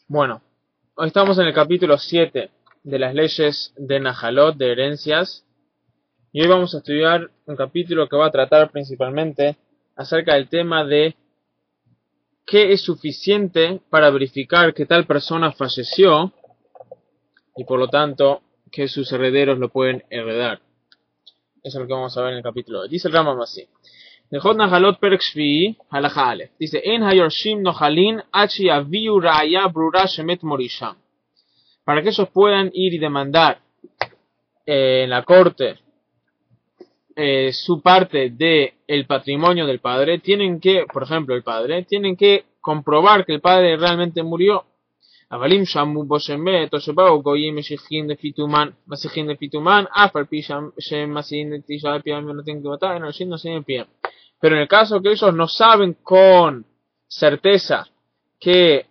Bueno, hoy estamos en el capítulo 7 de las leyes de Najalot, de herencias, y hoy vamos a estudiar un capítulo que va a tratar principalmente acerca del tema de qué es suficiente para verificar que tal persona falleció y por lo tanto que sus herederos lo pueden heredar. Eso es lo que vamos a ver en el capítulo 2. Dice el Rambam así. Nehot Nahalot Perek Shvi'i Halakha Aleph. Dice, En hayorshim nohalin achi yaviu raya brura shemet morisham. Para que ellos puedan ir y demandar en la corte su parte del patrimonio del padre, tienen que, por ejemplo, el padre, tienen que comprobar que el padre realmente murió. Avalim shamu bo shemet o shebao goyim meshichin lefituman masichin lefituman afal pi shemasin letisha al piam no tienen que matar en el shin no se piam. Pero en el caso que ellos no saben con certeza que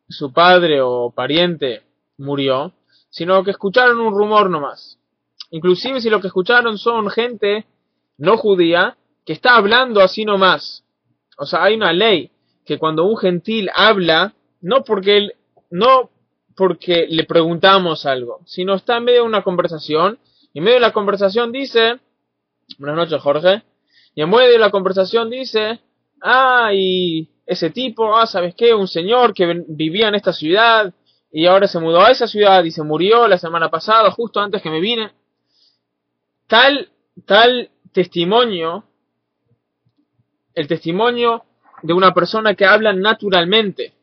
su padre o pariente murió, sino que escucharon un rumor nomás. Inclusive si lo que escucharon son gente no judía que está hablando así nomás. O sea, hay una ley que cuando un gentil habla, no porque le preguntamos algo, sino está en medio de una conversación, y en medio de la conversación dice, buenas noches Jorge, y en medio de la conversación dice, y ese tipo, ¿sabes qué? Un señor que vivía en esta ciudad, y ahora se mudó a esa ciudad, y se murió la semana pasada, justo antes que me vine. Tal testimonio, el testimonio de una persona que habla naturalmente,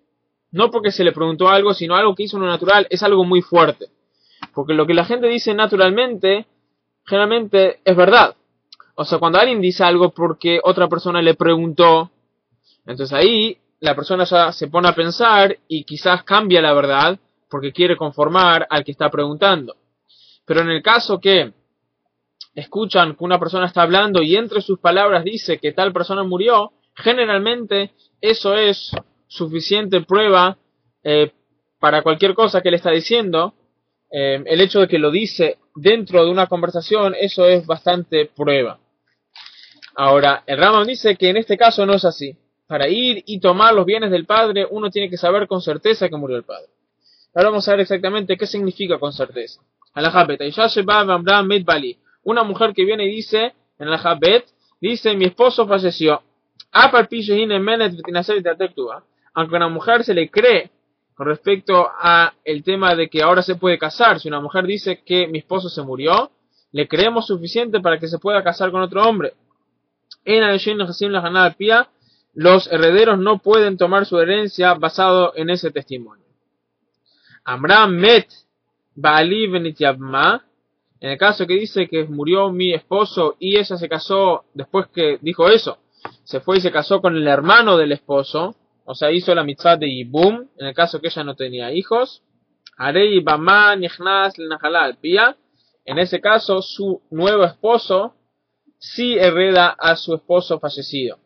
no porque se le preguntó algo, sino algo que hizo en lo natural, es algo muy fuerte. Porque lo que la gente dice naturalmente, generalmente es verdad. O sea, cuando alguien dice algo porque otra persona le preguntó, entonces ahí la persona ya se pone a pensar y quizás cambia la verdad porque quiere conformar al que está preguntando. Pero en el caso que escuchan que una persona está hablando y entre sus palabras dice que tal persona murió, generalmente eso es suficiente prueba para cualquier cosa que él está diciendo. El hecho de que lo dice dentro de una conversación, eso es bastante prueba. Ahora, el Rambam dice que en este caso no es así. Para ir y tomar los bienes del padre, uno tiene que saber con certeza que murió el padre. Ahora vamos a ver exactamente qué significa con certeza. Una mujer que viene y dice, en la Jabet, dice, mi esposo falleció. Aunque a una mujer se le cree con respecto a el tema de que ahora se puede casar, si una mujer dice que mi esposo se murió, le creemos suficiente para que se pueda casar con otro hombre. Los herederos no pueden tomar su herencia basado en ese testimonio. Amra met Baali Benityabma, en el caso que dice que murió mi esposo y ella se casó después que dijo eso, se fue y se casó con el hermano del esposo, o sea, hizo la mitzvah de Yibum, en el caso que ella no tenía hijos. Arei Bama Nichnas Lenajalá al Pía, en ese caso su nuevo esposo sí hereda a su esposo fallecido.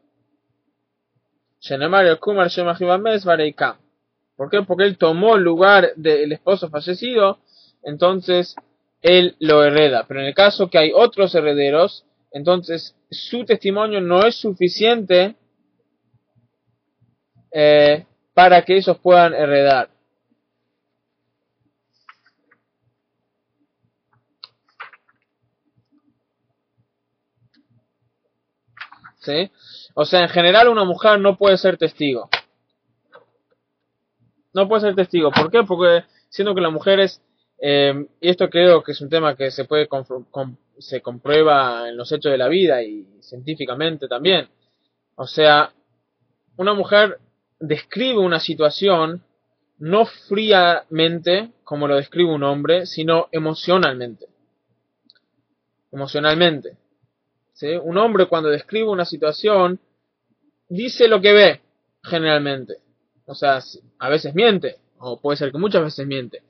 ¿Por qué? Porque él tomó el lugar del esposo fallecido, entonces él lo hereda. Pero en el caso que hay otros herederos, entonces su testimonio no es suficiente para que ellos puedan heredar. ¿Sí? O sea, en general una mujer no puede ser testigo. No puede ser testigo. ¿Por qué? Porque siendo que las mujeres, y esto creo que es un tema que se puede se comprueba en los hechos de la vida y científicamente también. O sea, una mujer describe una situación no fríamente como lo describe un hombre, sino emocionalmente. Emocionalmente. ¿Sí? Un hombre cuando describe una situación dice lo que ve, generalmente. O sea, a veces miente, o puede ser que muchas veces miente,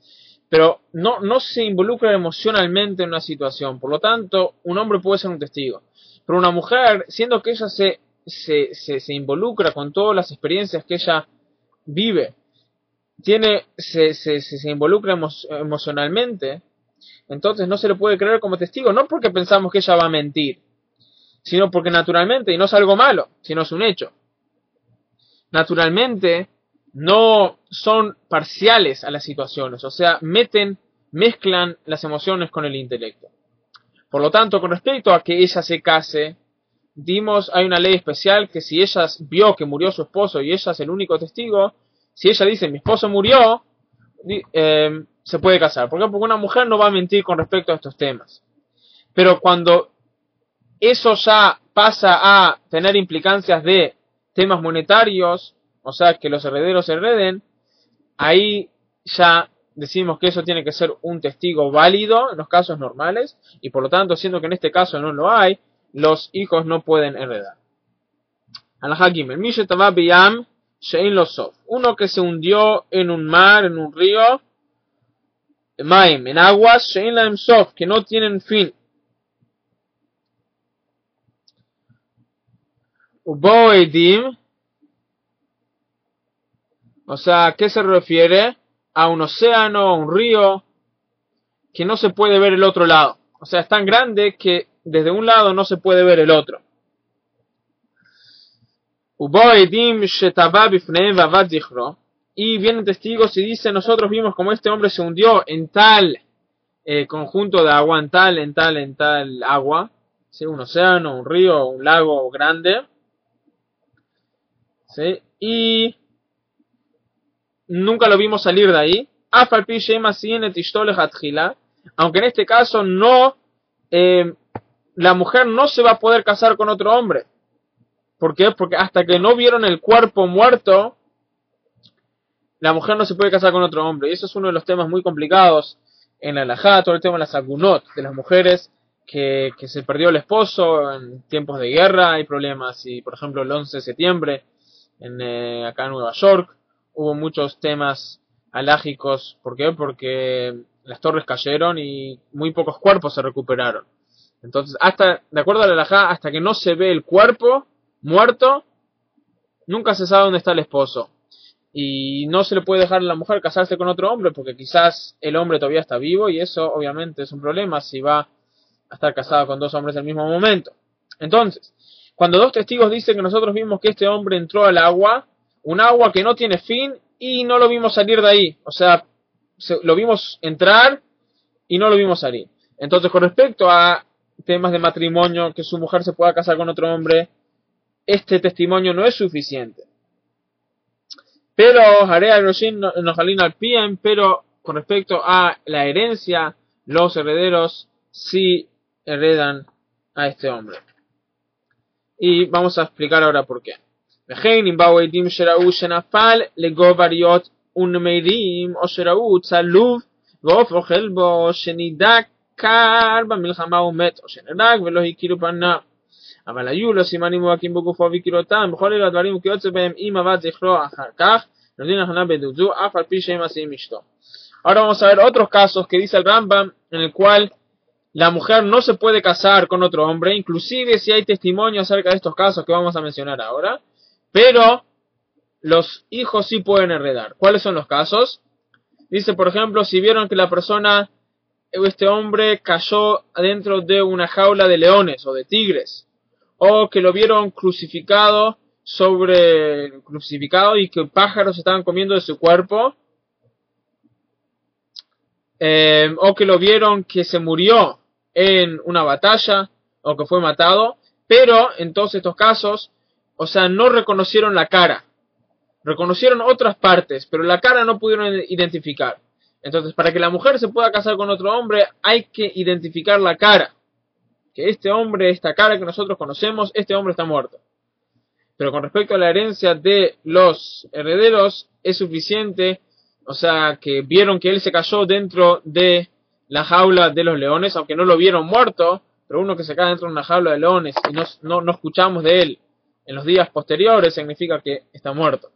pero no se involucra emocionalmente en una situación. Por lo tanto, un hombre puede ser un testigo. Pero una mujer, siendo que ella se involucra con todas las experiencias que ella vive, se involucra emocionalmente, entonces no se le puede creer como testigo, no porque pensamos que ella va a mentir, sino porque naturalmente, y no es algo malo, sino es un hecho, naturalmente no son parciales a las situaciones, o sea, mezclan las emociones con el intelecto. Por lo tanto, con respecto a que ella se case, hay una ley especial que si ella vio que murió su esposo y ella es el único testigo, si ella dice mi esposo murió, se puede casar. ¿Por qué? Porque una mujer no va a mentir con respecto a estos temas. Pero cuando eso ya pasa a tener implicancias de temas monetarios, o sea, que los herederos hereden, ahí ya decimos que eso tiene que ser un testigo válido en los casos normales, y por lo tanto, siendo que en este caso no lo hay, los hijos no pueden heredar. Alajá Gimel, uno que se hundió en un mar, en un río, Maim, en aguas, Shein Laem Sof, que no tienen fin. Uboedim, o sea, ¿a qué se refiere? A un océano, a un río, que no se puede ver el otro lado. O sea, es tan grande que desde un lado no se puede ver el otro. Y vienen testigos y dicen, nosotros vimos como este hombre se hundió en tal conjunto de agua, en tal agua, ¿sí? Un océano, un río, un lago grande, ¿sí? Y nunca lo vimos salir de ahí. Aunque en este caso no, la mujer no se va a poder casar con otro hombre. ¿Por qué? Porque hasta que no vieron el cuerpo muerto, la mujer no se puede casar con otro hombre. Y eso es uno de los temas muy complicados en la halajá, todo el tema de las agunot, de las mujeres que se perdió el esposo en tiempos de guerra, hay problemas. Y por ejemplo el 11 de septiembre, acá en Nueva York, hubo muchos temas halágicos. ¿Por qué? Porque las torres cayeron y muy pocos cuerpos se recuperaron. Entonces, de acuerdo a la halajá, hasta que no se ve el cuerpo muerto, nunca se sabe dónde está el esposo. Y no se le puede dejar a la mujer casarse con otro hombre, porque quizás el hombre todavía está vivo, y eso obviamente es un problema si va a estar casada con dos hombres al mismo momento. Entonces, cuando dos testigos dicen que nosotros vimos que este hombre entró al agua, un agua que no tiene fin, y no lo vimos salir de ahí. O sea, lo vimos entrar y no lo vimos salir. Entonces, con respecto a temas de matrimonio, que su mujer se pueda casar con otro hombre, este testimonio no es suficiente. Pero pero con respecto a la herencia, los herederos sí heredan a este hombre. Y vamos a explicar ahora por qué. אבל היו לו סימנים מובהקים בגופו והכירותם, בכל אלה הדברים וכיוצא בהם אם עבד זכרו אחר כך, נותנים הכנה בעדות זו, אף על פי שהם עשויים אשתו. Ahora vamos a ver otros casos que dice el Rambam, en el cual la mujer no se puede casar con otro hombre, inclusive si hay testimonio acerca de estos casos que vamos a mencionar ahora, pero los hijos sí pueden heredar. ¿Cuáles son los casos? Dice, por ejemplo, si vieron que este hombre cayó adentro de una jaula de leones o de tigres, o que lo vieron crucificado y que pájaros estaban comiendo de su cuerpo, o que lo vieron que se murió en una batalla o que fue matado, pero en todos estos casos, o sea, no reconocieron la cara, reconocieron otras partes, pero la cara no pudieron identificar. Entonces, para que la mujer se pueda casar con otro hombre, hay que identificar la cara. Que este hombre, esta cara que nosotros conocemos, este hombre está muerto. Pero con respecto a la herencia de los herederos, es suficiente, o sea, que vieron que él se cayó dentro de la jaula de los leones, aunque no lo vieron muerto, pero uno que se cae dentro de una jaula de leones y no escuchamos de él en los días posteriores, significa que está muerto.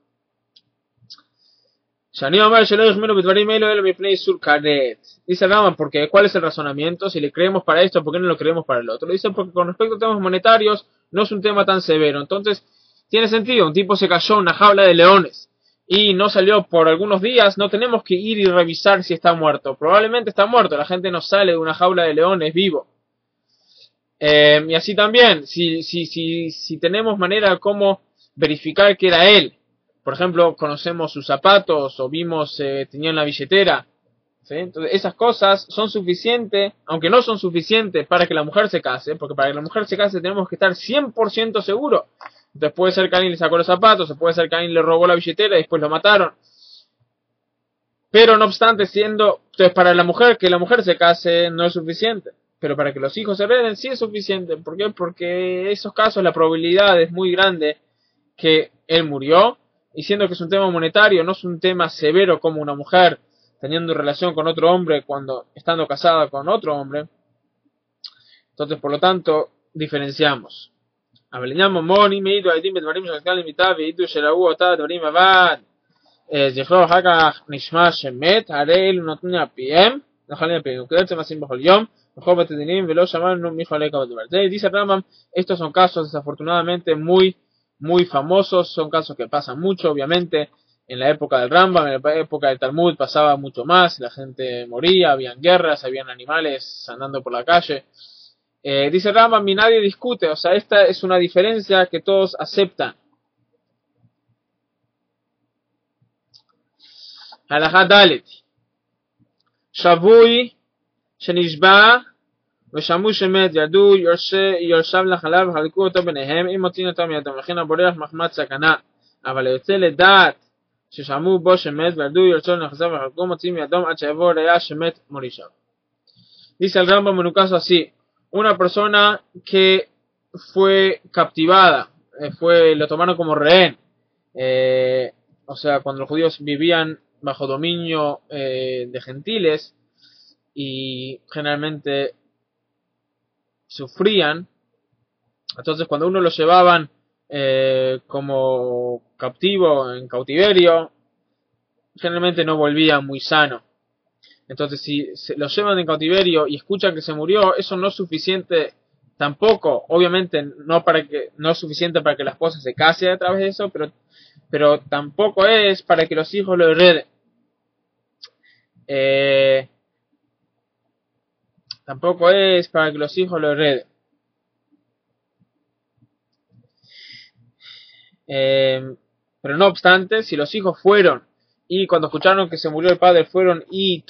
Dice Rambam, porque ¿cuál es el razonamiento? Si le creemos para esto, ¿por qué no lo creemos para el otro? Dice, porque con respecto a temas monetarios, no es un tema tan severo. Entonces, tiene sentido, un tipo se cayó en una jaula de leones y no salió por algunos días, no tenemos que ir y revisar si está muerto. Probablemente está muerto, la gente no sale de una jaula de leones vivo. Y así también, si tenemos manera de cómo verificar que era él, por ejemplo, conocemos sus zapatos o vimos tenían la billetera. ¿Sí? Entonces, esas cosas son suficientes, aunque no son suficientes para que la mujer se case, porque para que la mujer se case tenemos que estar 100% seguros. Entonces puede ser que alguien le sacó los zapatos, o puede ser que alguien le robó la billetera y después lo mataron. Pero no obstante, entonces para la mujer, que la mujer se case no es suficiente. Pero para que los hijos se hereden sí es suficiente. ¿Por qué? Porque en esos casos la probabilidad es muy grande que él murió. Y siendo que es un tema monetario, no es un tema severo como una mujer teniendo relación con otro hombre cuando estando casada con otro hombre. Entonces, por lo tanto, diferenciamos. זכרו אחר כך נשמע שמת, הרי אלו נותנים על פיהם, נחלים על פיהם, וכדי מעשים בכל יום, בכל בית הדינים, ולא שמענו מי חולק על הדבר. Dice el Rambam, estos son casos desafortunadamente muy famosos, son casos que pasan mucho, obviamente, en la época del Rambam, en la época del Talmud pasaba mucho más, la gente moría, habían guerras, habían animales andando por la calle. Dice el Rambam, y nadie discute, o sea, esta es una diferencia que todos aceptan. הלכה ד' שבוי שנשבע ושמעו שמת ירדו יורשיו לחלב וחלקו אותו ביניהם אם מוציאים אותו מידם לכן הבורח מחמת סכנה אבל היוצא לדעת ששמעו בו שמת וירדו יורשיו לחלב וחלקו מוציאים מידם עד שיבוא ראיה שמת מורישיו. Dice el Rambam en un caso así, una persona que fue captivada, lo tomaron como rehén, o sea, cuando los judíos vivían bajo dominio de gentiles y generalmente sufrían, entonces cuando uno lo llevaban como captivo en cautiverio, generalmente no volvía muy sano. Entonces si se lo llevan en cautiverio y escuchan que se murió, eso no es suficiente tampoco, obviamente no es suficiente para que la esposa se case a través de eso, pero tampoco es para que los hijos lo hereden. Tampoco es para que los hijos lo hereden. Pero no obstante, si los hijos fueron y cuando escucharon que se murió el padre fueron y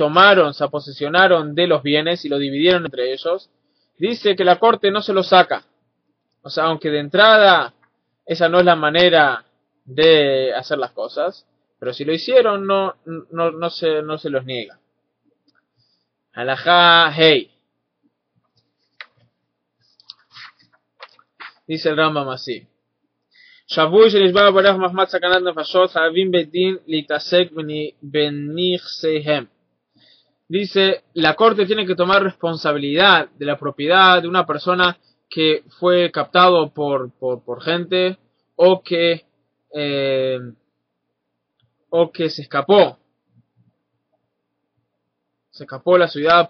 se posesionaron de los bienes y lo dividieron entre ellos, dice que la corte no se lo saca. O sea, aunque de entrada esa no es la manera de hacer las cosas, pero si lo hicieron no se los niega. Halajá hey. Dice el Rambam así. שבוי שנשבע ברך מחמת סכנת נפשות חייבים בית דין להתעסק בנכסיהם. Dice, la corte tiene que tomar responsabilidad de la propiedad de una persona que fue captado por gente o que se escapó de la ciudad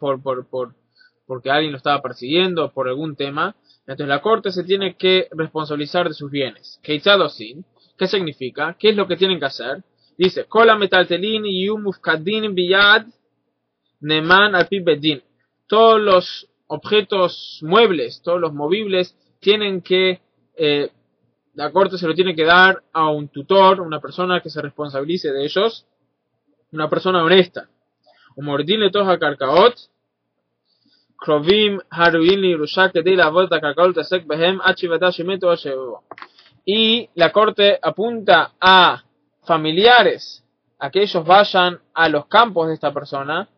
porque alguien lo estaba persiguiendo por algún tema. Entonces la corte se tiene que responsabilizar de sus bienes. Keitzadosín, ¿qué significa? ¿Qué es lo que tienen que hacer? Dice, Kola metaltelin yum mufkadin biyad neman al pi bedin. Todos los objetos muebles, todos los movibles, tienen que, la corte se lo tiene que dar a un tutor, una persona que se responsabilice de ellos, una persona honesta. Umordin le toja karkaot, קרובים הראויים לירושה כדי לעבוד את הקרקעות ולהתעסק בהם עד שיוודא שמתו או שיבואו. Y la corte apunta a familiares a que ellos vayan a los campos de esta persona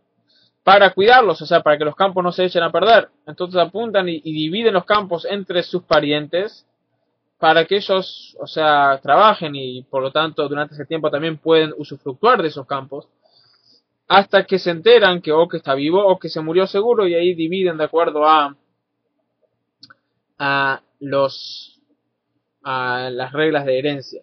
para cuidarlos, o sea, para que los campos no se echen a perder. Entonces apuntan y dividen los campos entre sus parientes para que ellos, o sea, trabajen y por lo tanto durante ese tiempo también pueden usufructuar de esos campos. Hasta que se enteran que o que está vivo o que se murió seguro y ahí dividen de acuerdo a las reglas de herencia.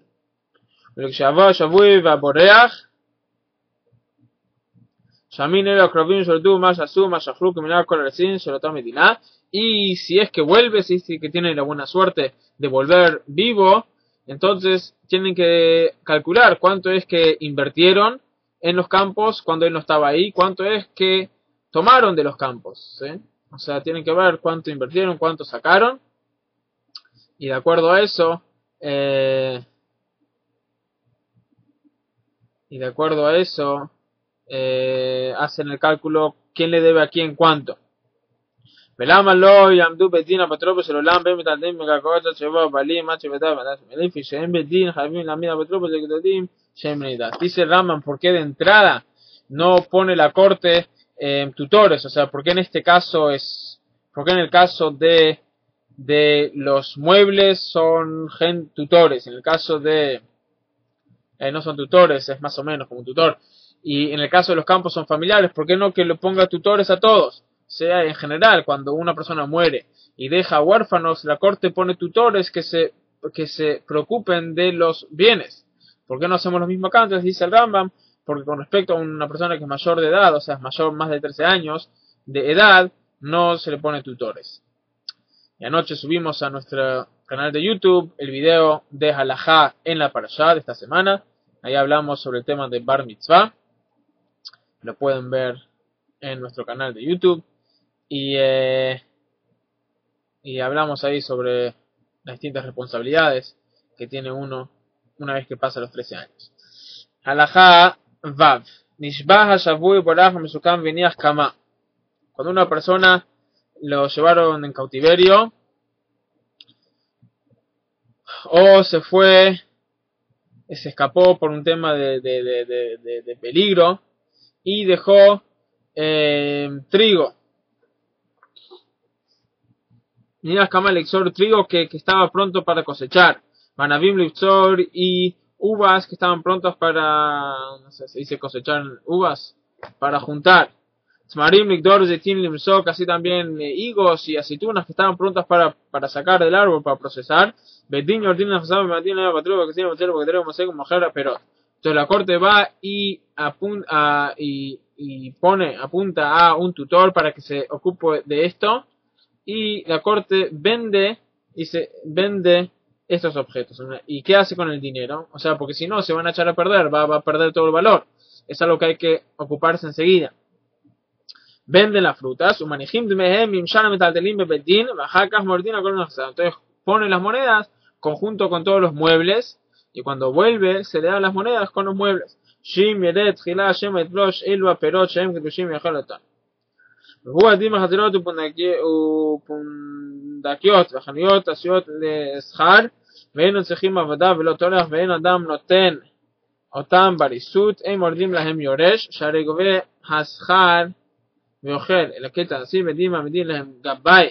Y si es que vuelve, si es que tiene la buena suerte de volver vivo, entonces tienen que calcular cuánto es que invirtieron en los campos cuando él no estaba ahí, cuánto es que tomaron de los campos, ¿sí? O sea, tienen que ver cuánto invirtieron, cuánto sacaron, y de acuerdo a eso, y de acuerdo a eso hacen el cálculo quién le debe a quién cuánto. ולמה לא יעמדו בדין אפוטרופוס של עולם בין מטלטלים בקרקעות עד שיבוא הבעלים עד שבתה ועדת לפי שהם בדין חייבים להעמיד אפוטרופוס לגדולים שהם בני דת. Dice Rambam, ¿por qué de entrada no pone la corte tutores? O sea, ¿por qué en este caso por qué en el caso de los muebles son tutores? En el caso de no son tutores, es más o menos como un tutor. Y en el caso de los campos son familiares, ¿por qué no que le ponga tutores a todos? Sea en general, cuando una persona muere y deja huérfanos, la corte pone tutores que se preocupen de los bienes. ¿Por qué no hacemos lo mismo acá? Entonces dice el Rambam, porque con respecto a una persona que es mayor de edad, o sea, es mayor más de 13 años de edad, no se le pone tutores. Y anoche subimos a nuestro canal de YouTube el video de Halajá en la Parashá de esta semana. Ahí hablamos sobre el tema de Bar Mitzvah. Lo pueden ver en nuestro canal de YouTube. Y hablamos ahí sobre las distintas responsabilidades que tiene uno una vez que pasa los 13 años. Halajá Vav. Nishbah hashavui borach mesukam viniach kama. Cuando una persona lo llevaron en cautiverio o se escapó por un tema de peligro y dejó trigo. Miras Kama Lexor, trigo que estaba pronto para cosechar. Manavim Lexor y uvas que estaban prontas para, no sé, se dice cosechar uvas, para juntar. Smarim Ligdor Zetin Limsok, así también higos y aceitunas que estaban prontas para sacar del árbol, para procesar. Bedin Yordin Nafsab Matin la patrulla que tiene porque tenemos como mujer, pero entonces la corte va y apunta a un tutor para que se ocupe de esto. Y la corte vende estos objetos. ¿Y qué hace con el dinero? O sea, porque si no se van a echar a perder, va a perder todo el valor. Es algo que hay que ocuparse enseguida. Venden las frutas. Entonces ponen las monedas conjunto con todos los muebles y cuando vuelve se le dan las monedas con los muebles. והוא הדין בחצרות ופונדקיות וחנויות עשויות לסחר ואין צריכים עבודה ולא תולך ואין אדם נותן אותם בריסות הם מורדים להם יורש שהרי גובה השכר ואוכל אלא קטע נשיא בדין מעמידים להם גבאי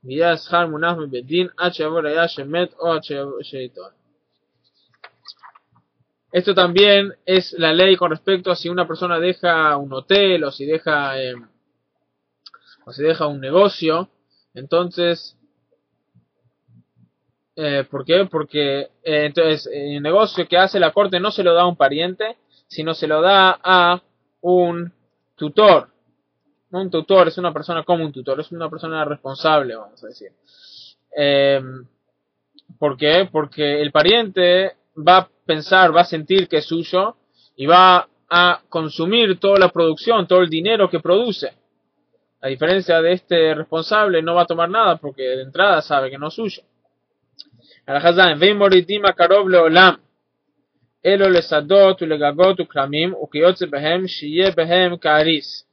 ויהיה השכר מונח מבדין עד שיבוא ראיה שמת או עד שיטון. Esto también es la ley con respecto a si una persona deja un hotel o si deja un negocio. Entonces, ¿por qué? Porque entonces el negocio que hace la corte no se lo da a un pariente, sino se lo da a un tutor. Un tutor es una persona como un tutor, es una persona responsable, vamos a decir. ¿Por qué? Porque el pariente va a sentir que es suyo y va a consumir toda la producción, todo el dinero que produce. A diferencia de este responsable, no va a tomar nada porque de entrada sabe que no es suyo. Al-Hazan, vein moridim akarov leolam, elo lesadot ulegagot ukramim, ukiyotze behem, shiye behem ka'aris.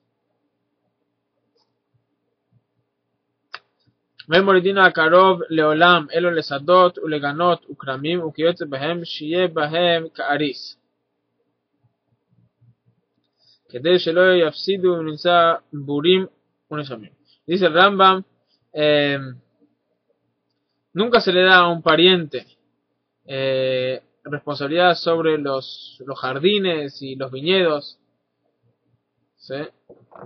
vein moridim akarov leolam, elo lesadot uleganot ukramim, ukiyotze behem, shiye behem ka'aris. כדי שלא יפסידו ונמצא בורים ונשמים. Dice el Rambam, nunca se le da a un pariente responsabilidad sobre los jardines y los viñedos. ¿Sí?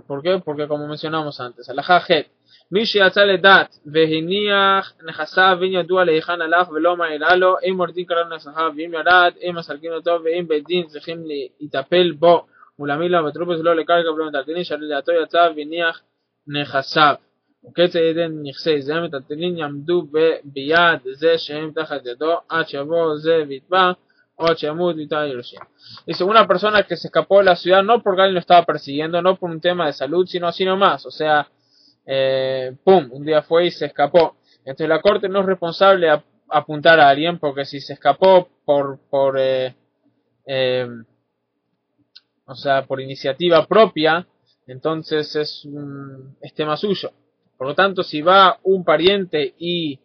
¿Por qué? Porque como mencionamos antes, Halajá Het, מי שיצא לדת והניח נכסיו ואין ידוע להיכן הלך ולא מה הראה לו, אין מורדים כלל נכסיו ואם ירד, אין מסלקים אותו ואם בית דין צריכים להיטפל בו ולהעמיד לו אפוטרופוס לא לקרקע ולא מטלטלין שלדעתו יצא והניח נכסיו. וכיצד נכסי זה מטלטלין יעמדו ביד זה שהם תחת ידו עד שיבוא זה ויתבע o Chemut y tal. Dice, una persona que se escapó de la ciudad no porque alguien lo estaba persiguiendo, no por un tema de salud, sino así nomás. O sea, un día fue y se escapó. Entonces la corte no es responsable de apuntar a alguien porque si se escapó o sea, por iniciativa propia, entonces es tema suyo. Por lo tanto, si va un pariente y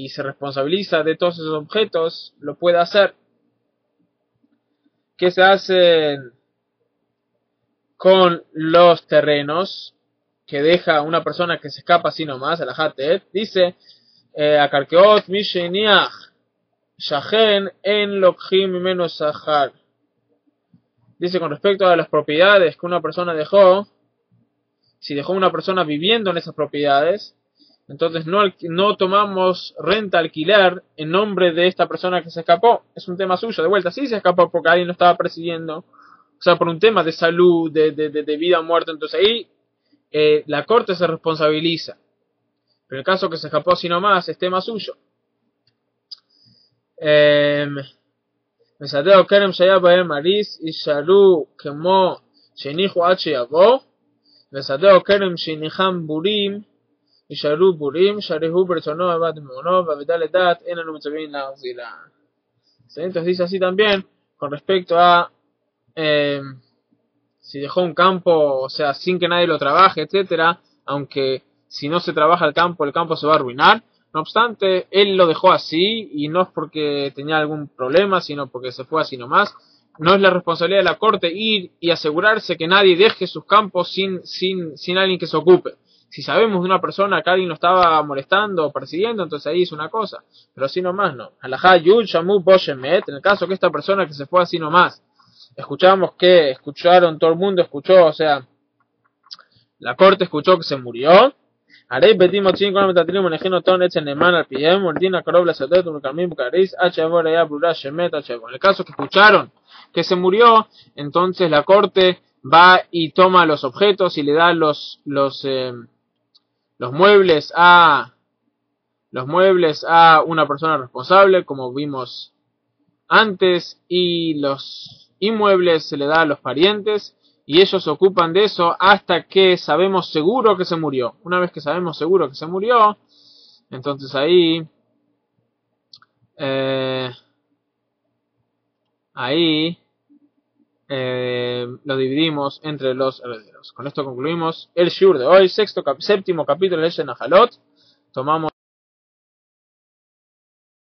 se responsabiliza de todos esos objetos, lo puede hacer. ¿Qué se hace con los terrenos que deja una persona que se escapa así nomás? El Hatet dice, Akarkeot Misheniach Shahen en Lokhim menos Sahar. Dice con respecto a las propiedades que una persona dejó, si dejó una persona viviendo en esas propiedades, entonces no tomamos renta alquiler en nombre de esta persona que se escapó. Es un tema suyo. De vuelta, sí se escapó porque alguien lo estaba persiguiendo. O sea, por un tema de salud, de vida o muerte. Entonces ahí la corte se responsabiliza. Pero el caso que se escapó así nomás es tema suyo. Mesadeo Kerem Shaya Baem Maris Isharu Kemo Shenihu H Yabo. Mesadeo Kerem Sheniham Burim Isharu Burim Sharehu Bertono Abad Mono Babedale Dat Enanu Mitzvin Nauzila. Entonces dice así también con respecto a si dejó un campo, o sea, sin que nadie lo trabaje, etcétera, aunque si no se trabaja el campo se va a arruinar. No obstante, él lo dejó así y no es porque tenía algún problema, sino porque se fue así nomás. No es la responsabilidad de la corte ir y asegurarse que nadie deje sus campos sin alguien que se ocupe. Si sabemos de una persona que alguien lo estaba molestando o persiguiendo, entonces ahí es una cosa. Pero así nomás no. Alajá Yud Shamu Boshemet, en el caso que esta persona que se fue así nomás, todo el mundo escuchó, o sea, la corte escuchó que se murió. En el caso que escucharon que se murió, entonces la corte va y toma los objetos y le da los muebles a una persona responsable, como vimos antes, y los inmuebles se le da a los parientes. Y ellos se ocupan de eso hasta que sabemos seguro que se murió. Una vez que sabemos seguro que se murió, entonces ahí lo dividimos entre los herederos. Con esto concluimos el shiur de hoy, séptimo capítulo de Nahalot. Tomamos